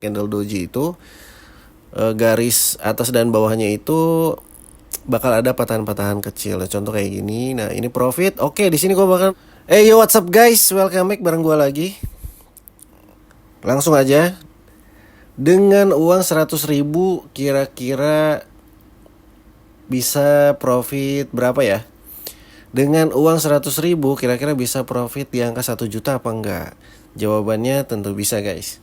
candle doji itu garis atas dan bawahnya itu bakal ada patahan-patahan kecil. Contoh kayak gini. Nah, ini profit. Oke, di sini gue bakal yo, what's up guys? Welcome back bareng gue lagi. Langsung aja. Dengan uang 100.000 kira-kira bisa profit berapa ya? Dengan uang 100.000 kira-kira bisa profit di angka 1 juta apa enggak? Jawabannya tentu bisa, guys.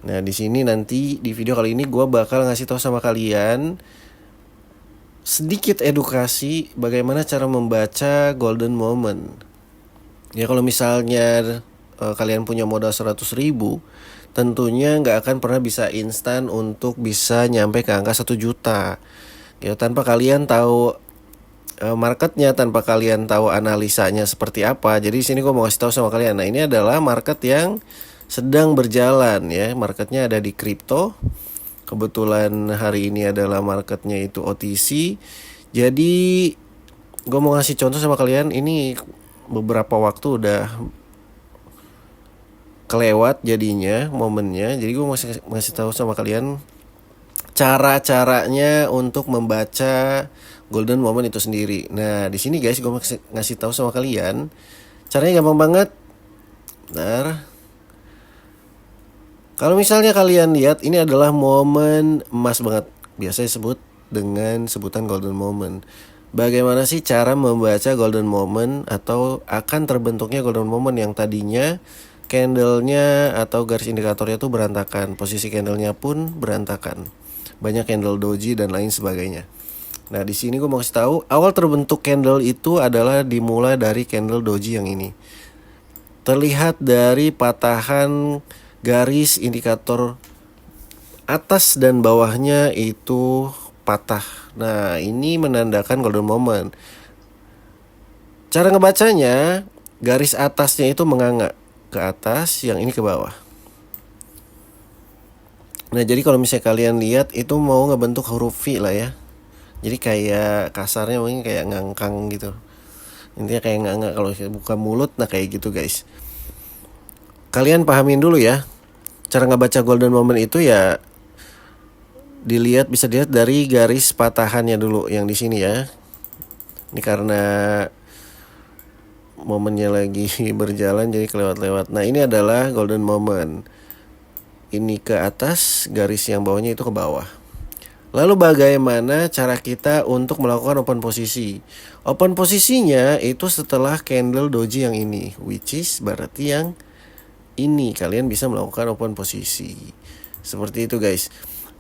Nah, di sini nanti di video kali ini gue bakal ngasih tahu sama kalian sedikit edukasi bagaimana cara membaca golden moment. Ya, kalau misalnya kalian punya modal 100.000, tentunya nggak akan pernah bisa instan untuk bisa nyampe ke angka 1 juta. Ya, tanpa kalian tahu marketnya, tanpa kalian tahu analisanya seperti apa. Jadi di sini gue mau kasih tahu sama kalian. Nah, ini adalah market yang sedang berjalan ya. Marketnya ada di kripto. Kebetulan hari ini adalah marketnya itu OTC. Jadi gue mau ngasih contoh sama kalian. Ini beberapa waktu udah kelewat jadinya momennya. Jadi gue mau ngasih tahu sama kalian cara-caranya untuk membaca golden moment itu sendiri. Nah, di sini guys, gue ngasih tahu sama kalian caranya gampang banget. Bentar. Kalau misalnya kalian lihat, ini adalah momen emas banget. Biasa disebut dengan sebutan golden moment. Bagaimana sih cara membaca golden moment atau akan terbentuknya golden moment yang tadinya candlenya atau garis indikatornya tuh berantakan. Posisi candlenya pun berantakan. Banyak candle doji dan lain sebagainya. Nah, di sini gue mau kasih tahu, awal terbentuk candle itu adalah dimulai dari candle doji yang ini. Terlihat dari patahan garis indikator atas dan bawahnya itu patah. Nah, ini menandakan golden moment. Cara ngebacanya, garis atasnya itu menganga ke atas, yang ini ke bawah. Nah, jadi kalau misalnya kalian lihat itu mau ngebentuk huruf V lah ya. Jadi kayak kasarnya mungkin kayak ngangkang gitu. Intinya kayak nganga kalau buka mulut, nah kayak gitu guys. Kalian pahamin dulu ya. Cara ngebaca golden moment itu ya bisa dilihat dari garis patahannya dulu yang di sini ya. Ini karena momennya lagi berjalan jadi kelewat-lewat. Nah, ini adalah golden moment. Ini ke atas, garis yang bawahnya itu ke bawah. Lalu bagaimana cara kita untuk melakukan open posisi? Open posisinya itu setelah candle doji yang ini, which is berarti yang ini kalian bisa melakukan open posisi. Seperti itu guys.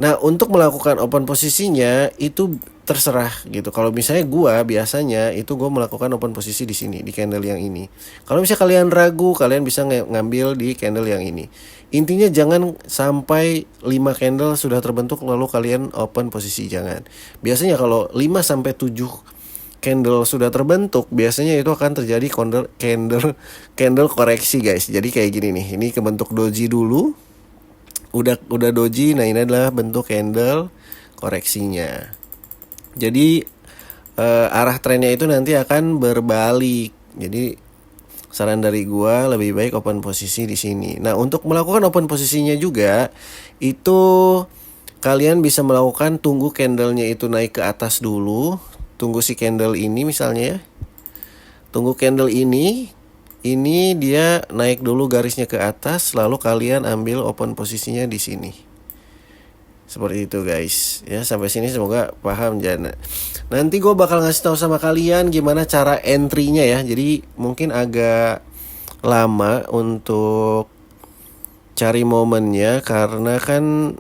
Nah, untuk melakukan open posisinya itu terserah gitu. Kalau misalnya biasanya itu gue melakukan open posisi di sini, di candle yang ini. Kalau misalnya kalian ragu, kalian bisa ngambil di candle yang ini. Intinya jangan sampai 5 candle sudah terbentuk lalu kalian open posisi, jangan. Biasanya kalau 5 sampai 7 candle sudah terbentuk, biasanya itu akan terjadi candle koreksi guys. Jadi kayak gini nih. Ini kebentuk doji dulu. Udah doji. Nah, ini adalah bentuk candle koreksinya. Jadi arah trennya itu nanti akan berbalik. Jadi saran dari gua lebih baik open posisi di sini. Nah, untuk melakukan open posisinya juga itu kalian bisa melakukan tunggu candlenya itu naik ke atas dulu. Tunggu si candle ini misalnya ya. Tunggu candle ini dia naik dulu garisnya ke atas, lalu kalian ambil open posisinya di sini. Seperti itu guys. Ya, sampai sini semoga paham Jana. Nanti gue bakal ngasih tahu sama kalian gimana cara entry-nya ya. Jadi mungkin agak lama untuk cari momennya karena kan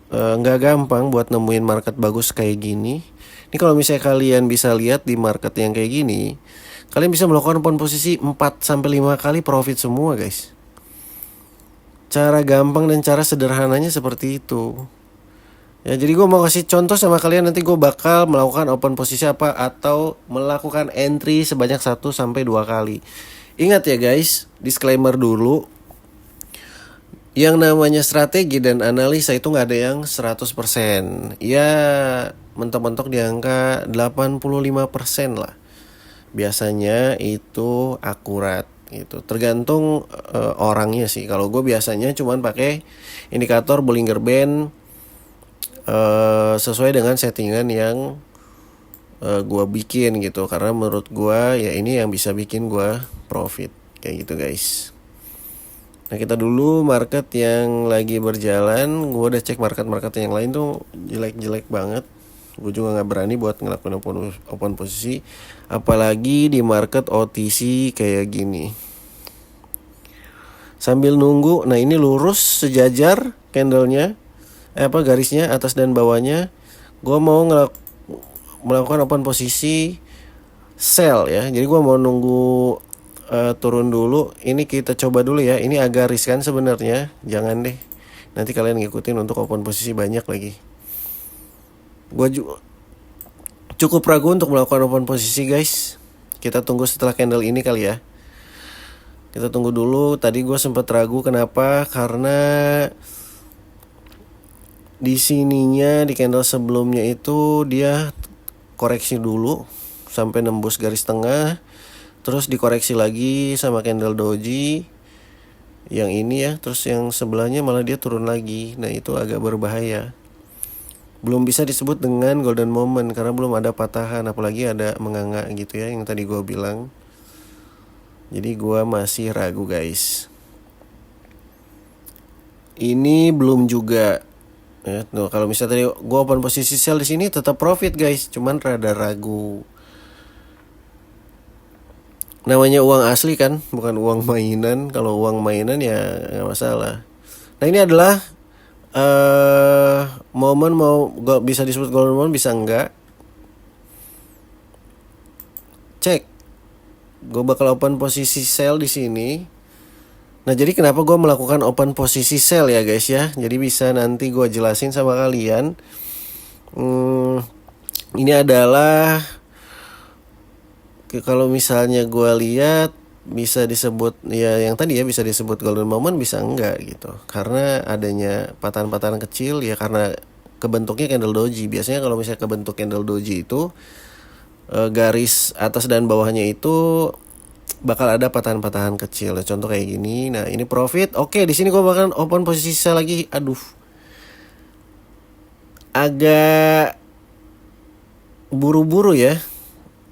nggak gampang buat nemuin market bagus kayak gini. Ini kalau misalnya kalian bisa lihat di market yang kayak gini, kalian bisa melakukan open posisi 4-5 kali profit semua guys. Cara gampang dan cara sederhananya seperti itu. Ya, jadi gue mau kasih contoh sama kalian. Nanti gue bakal melakukan open posisi apa atau melakukan entry sebanyak 1-2 kali. Ingat ya guys, disclaimer dulu. Yang namanya strategi dan analisa itu gak ada yang 100%. Ya, mentok-mentok di angka 85% lah. Biasanya itu akurat. gitu. Tergantung orangnya sih. Kalau gue biasanya cuman pakai indikator Bollinger Band sesuai dengan settingan yang gue bikin gitu, karena menurut gue ya ini yang bisa bikin gue profit kayak gitu guys. Nah kita dulu market yang lagi berjalan, gue udah cek market yang lain tuh jelek-jelek banget. Gue juga nggak berani buat ngelakuin open posisi, apalagi di market OTC kayak gini. Sambil nunggu, nah ini lurus sejajar candlenya, garisnya atas dan bawahnya. Gue mau melakukan open posisi sell ya. Jadi gue mau nunggu turun dulu. Ini kita coba dulu ya. Ini agak riskan sebenarnya. Jangan deh. Nanti kalian ngikutin untuk open posisi banyak lagi. Gue cukup ragu untuk melakukan open posisi guys. Kita tunggu setelah candle ini kali ya. Kita tunggu dulu. Tadi gue sempat ragu, kenapa? Karena di sininya di candle sebelumnya itu dia koreksi dulu sampai nembus garis tengah, terus dikoreksi lagi sama candle doji yang ini ya, terus yang sebelahnya malah dia turun lagi. Nah itu agak berbahaya, belum bisa disebut dengan golden moment karena belum ada patahan, apalagi ada menganga gitu ya yang tadi gue bilang. Jadi gue masih ragu guys. Ini belum juga ya, no, kalau misalnya tadi gue open posisi sell di sini tetap profit guys, cuman rada ragu. Namanya uang asli kan, bukan uang mainan. Kalau uang mainan ya nggak masalah. Nah ini adalah momen mau bisa disebut golden moment, bisa enggak? Cek, gue bakal open posisi sell di sini. Nah jadi kenapa gue melakukan open posisi sell ya guys ya. Jadi bisa nanti gue jelasin sama kalian. Ini adalah kalau misalnya gue lihat bisa disebut ya yang tadi ya, bisa disebut golden moment bisa enggak gitu. Karena adanya patahan-patahan kecil ya, karena kebentuknya candle doji. Biasanya kalau misalnya kebentuk candle doji itu garis atas dan bawahnya itu bakal ada patahan-patahan kecil. Contoh kayak gini. Nah, ini profit. Oke, di sini gue bakal open posisi sell lagi. Aduh. Agak buru-buru ya.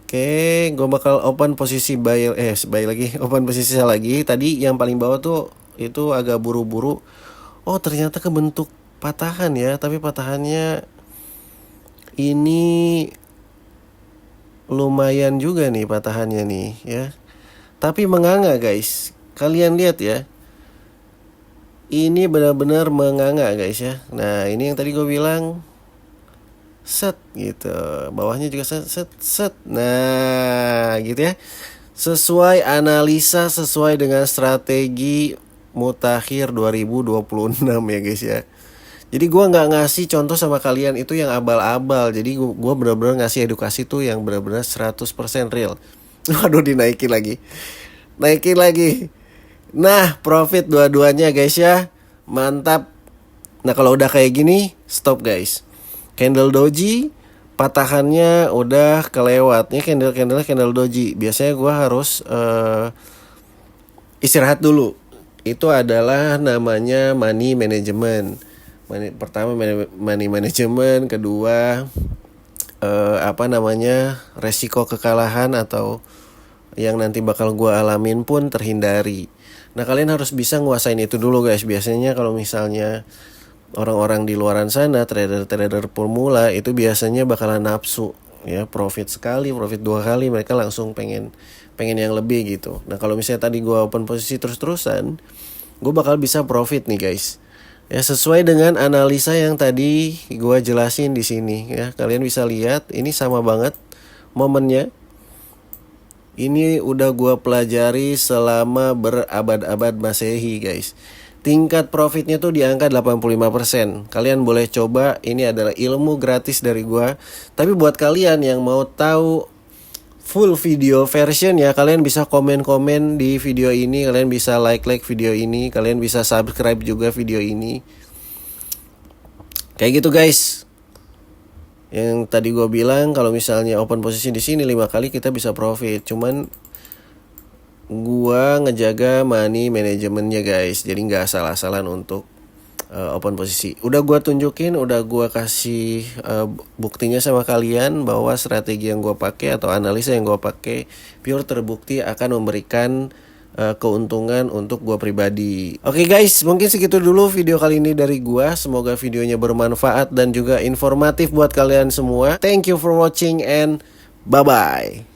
Oke, gue bakal open posisi buy lagi, open posisi sell lagi. Tadi yang paling bawah tuh itu agak buru-buru. Oh, ternyata kebentuk patahan ya, tapi patahannya ini lumayan juga nih patahannya nih ya. Tapi menganga guys. Kalian lihat ya. Ini benar-benar menganga guys ya. Nah, ini yang tadi gue bilang set gitu. Bawahnya juga set. Nah, gitu ya. Sesuai analisa, sesuai dengan strategi Mutakhir 2026 ya guys ya. Jadi gue nggak ngasih contoh sama kalian itu yang abal-abal. Jadi gue benar-benar ngasih edukasi tuh yang benar-benar 100% real. Waduh, dinaikin lagi. Naikin lagi. Nah, profit dua-duanya guys ya. Mantap. Nah, kalau udah kayak gini, stop guys. Candle doji, patahannya udah kelewat. Ini candle doji. Biasanya gue harus istirahat dulu. Itu adalah namanya money management. Pertama money management, kedua resiko kekalahan atau yang nanti bakal gue alamin pun terhindari. Nah kalian harus bisa nguasain itu dulu guys. Biasanya kalau misalnya orang-orang di luaran sana, trader pemula itu biasanya bakalan nafsu ya, profit sekali, profit 2 kali, mereka langsung pengen yang lebih gitu. Nah kalau misalnya tadi gue open posisi terus-terusan, gue bakal bisa profit nih guys. Ya sesuai dengan analisa yang tadi gue jelasin di sini ya. Kalian bisa lihat ini sama banget momennya. Ini udah gue pelajari selama berabad-abad Masehi guys. Tingkat profitnya tuh di angka 85%. Kalian boleh coba, ini adalah ilmu gratis dari gue. Tapi buat kalian yang mau tahu full video version ya, kalian bisa komen-komen di video ini. Kalian bisa like video ini. Kalian bisa subscribe juga video ini. Kayak gitu guys. Yang tadi gue bilang kalau misalnya open posisi di sini 5 kali kita bisa profit. Cuman gua ngejaga money manajemennya guys. Jadi nggak asal-asalan untuk open posisi. Udah gua tunjukin, udah gua kasih buktinya sama kalian bahwa strategi yang gua pakai atau analisa yang gua pakai pure terbukti akan memberikan keuntungan untuk gua pribadi. Oke guys, mungkin segitu dulu video kali ini dari gua. Semoga videonya bermanfaat dan juga informatif buat kalian semua. Thank you for watching and bye bye.